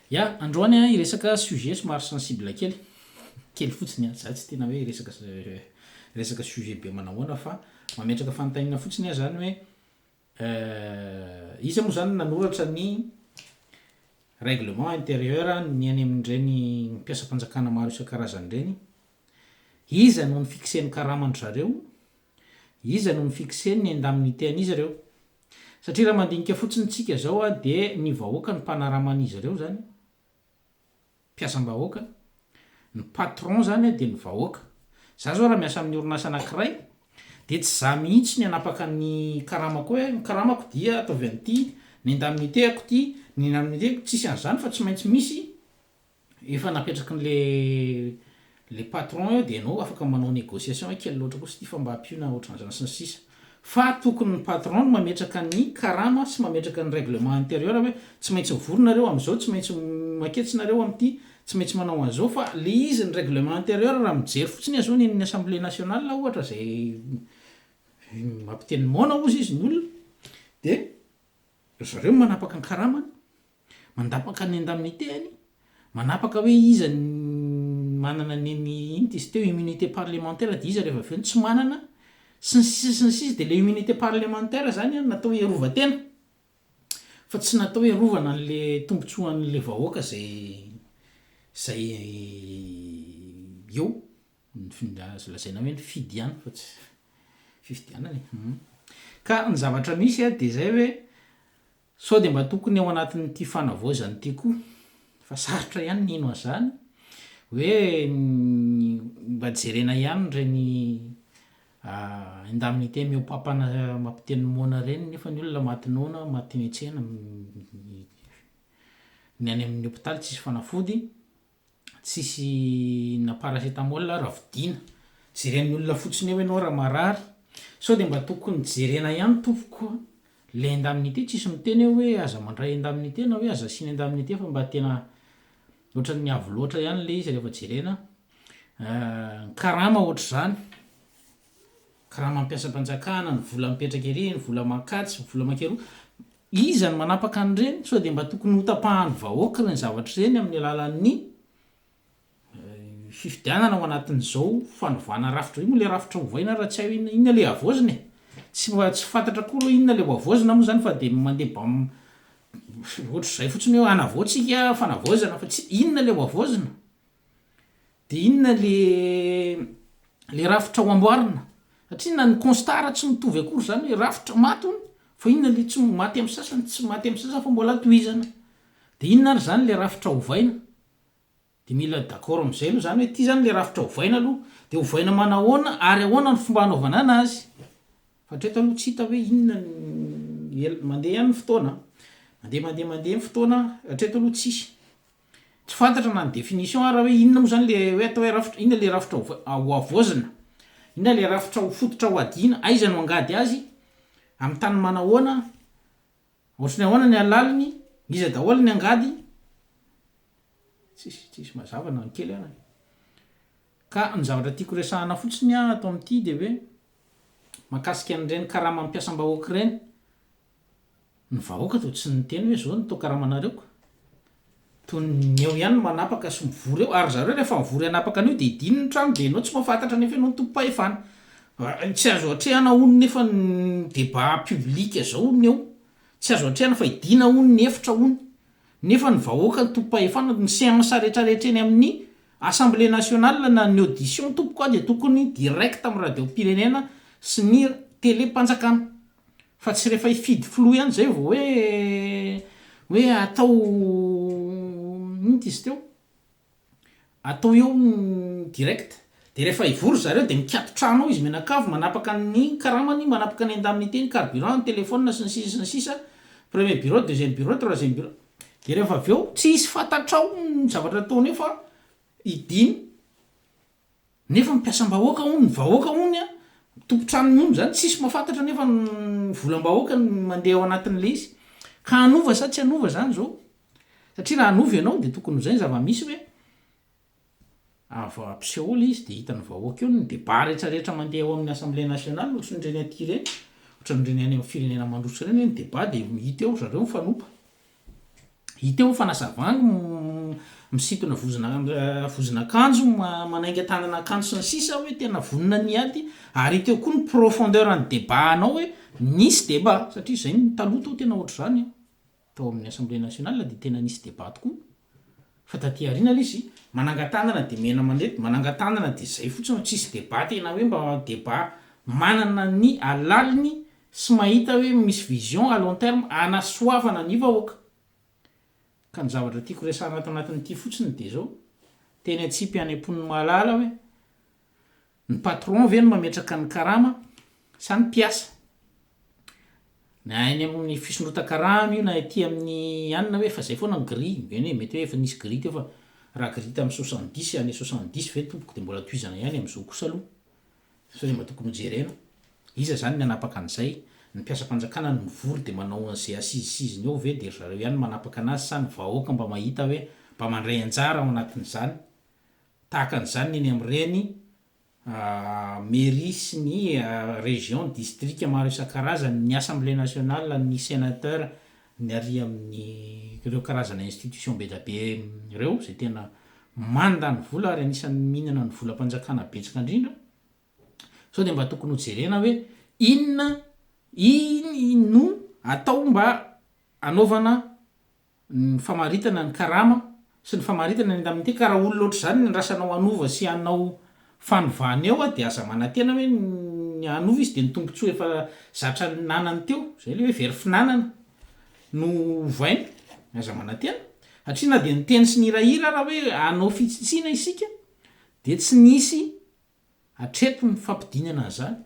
Ya androany a iresaka sujet somary sensible kely fotsiny a za tsy tena hoe resaka sujet be manahoana fa mametraka fanontaniana fotsiny a zany hoe izy moa zany nanoratra ny règlement intérieur ny any amin'ireny mpiasa-panjakana maro isan-karazany ireny iza no ny fixen'ny karamandry zareo iza no ny fixen'ny indemnité an'izy ireo satria raha mandinika fotsiny tsika zao a de ny vahoaka ny mpanaraman'izy ireo zany mpiasam-bahoaka ny patron zany a de ny vahoaka za zao raha miasa amin'ny orinasa anankiray de tsy za mihitsy ny anapaka ny karamako hoe ny karamako dia ataovy an'ity ny indemnité ako ty ny indemnité tsisy an'zany fa tsy maintsy misy efa napetraky le patron eo de anao afaka manao négociation hoe kely loatra kosa ty fa mba ampiona ohatran'zany sy ny sisa fa tokony ny patron no mametraka ny karama sy mametraka ny règlement intérieur hoe tsy maintsy mivoronareo am'zao tsy maintsy maketsinareo am'ty tsy maintsy manao an'zao fa le izy ny règlement intérieur raha mijery fotsiny azao ny assemblée nationale ohatra zay mampiteny mona ozy izy ny olona de zareo manapaka ny karamany mandapaka ny indemnitény manapaka hoe iza manana ny iny izy teo immunité parlementaire de iza rehefa aveo tsy manana sy ny sisa de le immunité parlementaire zany natao iarovatena fa tsy natao iarovana an'le tombontsoan'le vahoaka zay eo lazaina hoe ny fidiana fa tsy fifidianany ka ny zavatra misy a de zay hoe sao de mba tokony ao anatin'ity fanavaozany ty koa fa sarotra ihany nino azany hoe mba jerena ihany reny indemnité miopapana mampiteny mona reny nefa ny olona matinona matiny antsena ny any amin'ny hôpitaly tsisy fanafody tsisy na paracetamol ravidina jeren'ny olona fotsiny hoe anao raha marary sao de mba tokony jerena ihany tompoko le indemnité tsisy miteny hoe aza mandray indemnité na hoe aza siny indemnité fa mba tena ohatran'ny miavo loatra ihany le izy rehefa jerena karama ohatra zany karama mampiasa-panjakana ny vola mipetraka ery ny vola makatsy ny vola makeroa iza ny manapaka an'ireny sao de mba tokony hotapahany vahoaka reny zavatra reny amin'ny alalan'ny fifidianana ao anatin'izao fanovana rafitra io moa le rafitra hovaina raha tsy hay inona le avoaziny tsy fantatra koa inona le avoazina moa zany fa de mandeha ohatra zay fotsiny hoe anavoatsika fanavaozana fa tsy inona le avoazina de inona le rafitra ho amboarina satria na ny constat tsy mitovy akory zany hoe rafitra matony fa inona le tsy maty amin'ny sasany tsy maty amin'ny sasany fa mbola tohizana de inona ary zany le rafitra hovaina de mila d'accord am'izay aloha zany hoe ty zany le rafitra hovaina aloha de hovaina manahoana ary ahoana ny fomba hanaovana anazy fa treto aloha tsy hita hoe inona mandeha ihany ny fotoana mandeha ny fotoana hatreto aloha tsisy tsy fantatra na ny définition raha hoe inona moa zany le hoe atao hoe rafitra inona le rafitra ho avoazina inona le rafitra ho fototra ho adina aiza no angady azy amin'ny tany manahoana ohatrany ahoana ny alaliny iza daholo ny angady tsisy mazava na ny kely ana ka ny zavatra tiako resahana fotsiny a atao amin'ity de hoe mahakasika an'ireny karama mampiasam-bahoaka ireny ny vahoaka to tsy nyteny hoe zao nytao karamanareo to ny eo ihany manapaka sy mivory eo ary zareo rehefa mivory anapaka an'io de idiny ny trano de anao tsy mahafantatra nefa anao ny tompo-pahefana tsy azo atrehana hono nefa ny débat public zao ny eo tsy azo atrehana fa idina hono ny efitra hono nefa ny vahoaka ny tompo-pahefana ny séance rehetrarehetra eny amin'ny assemblée nationale na ny audition tompoko a de tokony direct amin'ny radio-pirenena sy ny télé-panjakana fa tsy rehefa ifidy flo ihany zay vao hoe atao izy teo atao eo direct de rehefa ivory zareo de mikatotrano izy menakavy manapaka ny karamany manapaka ny indemnité ny carburant ny téléphone sy ny sisa premier bureau deuxième bureau troisième bureau de rehefa aveo tsy isy fantatrao ny zavatra ataony eo fa idiny nefa mipiasam-bahoaka hony ny vahoaka hony a tompontranony hony zany tsisy mahafantatra nefa ny volam-bahoaka mandeha ao anatin'le izy ka anova sa tsy anova zany zao satria raha anovy ianao de tokony zay ny zava-misy hoe ampiseholy izy de hitany vahoaka eo ny débat rehetrarehetra mandeha ao amin'ny assemblée nationale ohatrandreny aty reny ohatrandreny any amin'ny firenena mandroso reny hoe ny débat de hita eo zareo mifanompa iteo fanasavango misitona vozonaakanjo manainga tanana akanjo sy ny sisa hoe tena vonona ny ady ary iteo koa ny profondeur ny débat anao hoe nisy débat satria zay ny taloha tao tena ohatr' zany tao amin'ny assemblée nationale de tena nisy débat tokoa fa taty arina l izy manangatanana de mena mandrety manangatanana de zay fotsiny tsisy débat tena hoe mba débat manana ny alaliny sy mahita hoe misy vision à long terme anasoavana ny vahoaka ka ny zavatra tiako resana anatin'ity fotsiny de zao teny atsipy any ampon'ny mahalala hoe ny patron ve no mametraka ny karama sa ny mpiasa na any amin'ny fisondrota-karama io na ty amin'ny anina hoe fa zay foana ny gris veny hoe mety hoe efa nisy gris teo fa raha gris tamin'ny 70 any 70 ve tompoko de mbola toizana ihany am'izao kosa aloha sao de mba tokony hojerena iza zany ny anapaka an'izay ny mpiasa-panjakana ny mivory de manao an'izay asizisiziny eo ve de zareo ihany manapaka anazy sa ny vahoaka mba mahita hoe mba mandray anjara ao anatin'izany tahaka an'izany eny am'ireny mairie sy ny région district maro isan-karazany ny assemblée nationale ny sénateur ny ary amin'ny ireo karazana institution be da be ireo zay tena mandany vola ary anisan'ny mihinana ny volam-panjakana betsaka indrindra sao de mba tokony hojerena hoe inona no atao mba anaovana ny famaritana ny karama sy ny famaritana ny ndamin'ity ka raha olo loatra zany ny rasanao anova sy anao fanovany eo de aza manantena hoe ny anova izy de ny tombontsoa efa zatra nanany teo zay le hoe very finanana no vainy aza manantena satria na de ny teny sy ny hirahira raha hoe anao fitsitsina isika de tsy nisy atreto ny fampidinana an'izany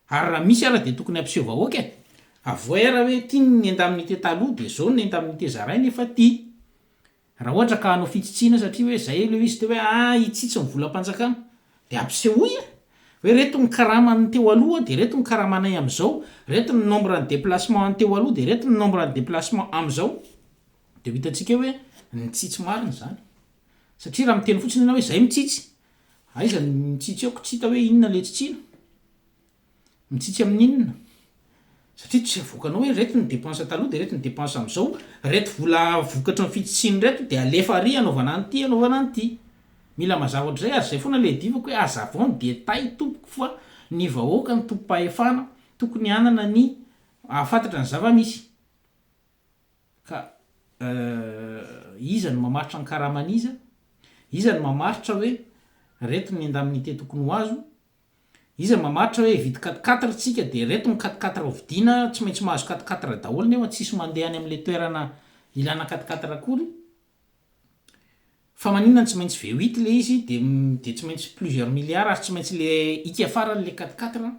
ary raha misy ara de tokony ampiseho vahoaka avoay ara hoe tia ny endamin'ity taloha de zao ny endamin'ity zarainy efa ty raha ohatra ka anao fitsitsina satria hoe zay le izy te hoe itsitsy ny volam-panjakana de ampisehoy hoe reto ny karamany teo aloha de reto ny karamanay am'izao reto ny nombre ny déplacement any teo aloha de reto ny nombre ny déplacement am'izao de ho hitantsika hoe nitsitsy mariny zany satria raha miteny fotsiny anao hoe zay mitsitsy aiza mitsitsy aoko tsy hita hoe inona le tsitsina mitsitsy amin'inona satria tsy avoakanao hoe reto ny dépense taloha de reto ny dépense am'izao reto vola vokatra ny fitsitsiny reto de alefa ary anaovana anyty mila mazava ohatrazay ary zay foana le divako hoe azavon détail tompoko fa ny vahoaka ny tompo-pahefana tokony anana ny ahafantatra ny zava-misy ka iza ny mamaritra ny karaman'iza iza ny mamaritra hoe reto ny endamin'ity tokony ho azo iza ny mamaritra hoe vity 4-4 tsika de reto ny 4-4 ovidina tsy maintsy mahazo 4-4 daholo nefa tsisy mandeha any am'le toerana ilana 4-4 akory fa maninona tsy maintsy V8 le izy de tsy maintsy plusieurs milliards ary tsy maintsy le ika farany le 4-4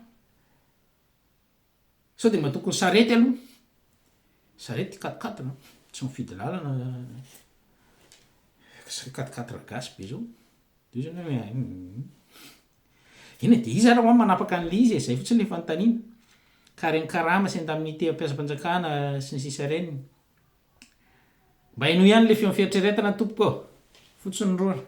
sao de mba tokony sarety aloha sarety 4-4 tsy mifidy lalana 4-4 gasy be zao de zany hoe ina de iza raha manapaka an'le izy zay fotsiny le fanontaniana ka reny karama sy endamin'ity ampiasa-panjakana sy ny sisa reny mba haino ihany le fiofieritreretana tompoko ao fotsiny rora